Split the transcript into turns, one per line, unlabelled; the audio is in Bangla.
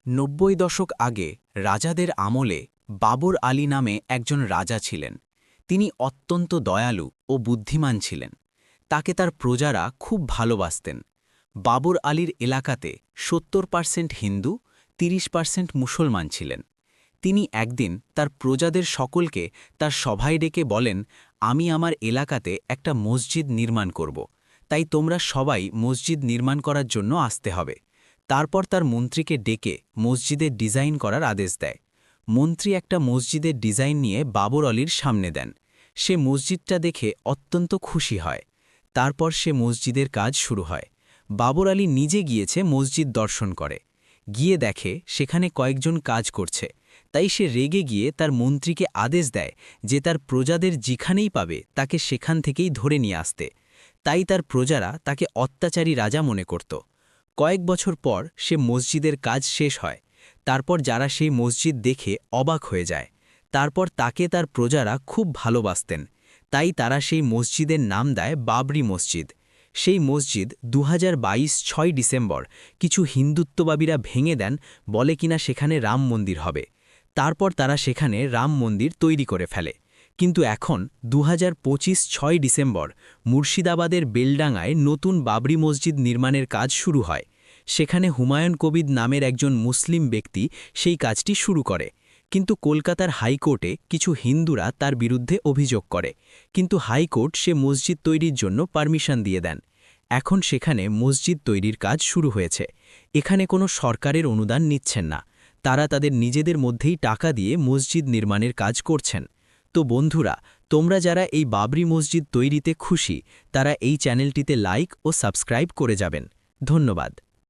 ৯০ দশক আগে রাজাদের আমলে বাবর আলী নামে একজন রাজা ছিলেন। তিনি অত্যন্ত দয়ালু ও বুদ্ধিমান ছিলেন। তাকে তার প্রজারা খুব ভালোবাসতেন। বাবর আলীর এলাকাতে ৭০% হিন্দু, ৩০% মুসলমান ছিলেন। তিনি একদিন তার প্রজাদের সকলকে তার সভায় ডেকে বলেন, আমি আমার এলাকাতে একটা মসজিদ নির্মাণ করব, তাই তোমরা সবাই মসজিদ নির্মাণ করার জন্য আসতে হবে। তারপর তার মন্ত্রীকে ডেকে মসজিদের ডিজাইন করার আদেশ দেয়। মন্ত্রী একটা মসজিদের ডিজাইন নিয়ে বাবর আলীর সামনে দেন। সে মসজিদটা দেখে অত্যন্ত খুশি হয়। তারপর সে মসজিদের কাজ শুরু হয়। বাবর আলী নিজে গিয়েছে মসজিদ দর্শন করে। গিয়ে দেখে সেখানে কয়েকজন কাজ করছে, তাই সে রেগে গিয়ে তার মন্ত্রীকে আদেশ দেয় যে তার প্রজাদের যেখানেই পাবে তাকে সেখান থেকেই ধরে নিয়ে আসতে। তাই তার প্রজারা তাকে অত্যাচারী রাজা মনে করত। কয়েক বছর পর সে মসজিদের কাজ শেষ হয়। তারপর যারা সেই মসজিদ দেখে অবাক হয়ে যায়। তারপর তাকে তার প্রজারা খুব ভালোবাসতেন, তাই তারা সেই মসজিদের নাম দেয় বাবরি মসজিদ। সেই মসজিদ ২০২২ ৬ ডিসেম্বর কিছু হিন্দুত্ববাদীরা ভেঙে দেন, বলে কিনা সেখানে রাম মন্দির হবে। তারপর তারা সেখানে রাম মন্দির তৈরি করে ফেলে। কিন্তু এখন ২০২৫ ৬ ডিসেম্বর মুর্শিদাবাদের বেলডাঙ্গায় নতুন বাবরি মসজিদ নির্মাণের কাজ শুরু হয়। সেখানে হুমায়ুন কবির নামের একজন মুসলিম ব্যক্তি সেই কাজটি শুরু করে। কিন্তু কলকাতার হাইকোর্টে কিছু হিন্দুরা তার বিরুদ্ধে অভিযোগ করে, কিন্তু হাইকোর্ট সে মসজিদ তৈরির জন্য পারমিশন দিয়ে দেন। এখন সেখানে মসজিদ তৈরির কাজ শুরু হয়েছে। এখানে কোনো সরকারের অনুদান নিচ্ছেন না, তারা তাদের নিজেদের মধ্যেই টাকা দিয়ে মসজিদ নির্মাণের কাজ করছেন। তো বন্ধুরা, তোমরা যারা এই বাবরি মসজিদ তৈরিতে খুশি, তারা এই চ্যানেলটিতে লাইক ও সাবস্ক্রাইব করে যাবেন। ধন্যবাদ।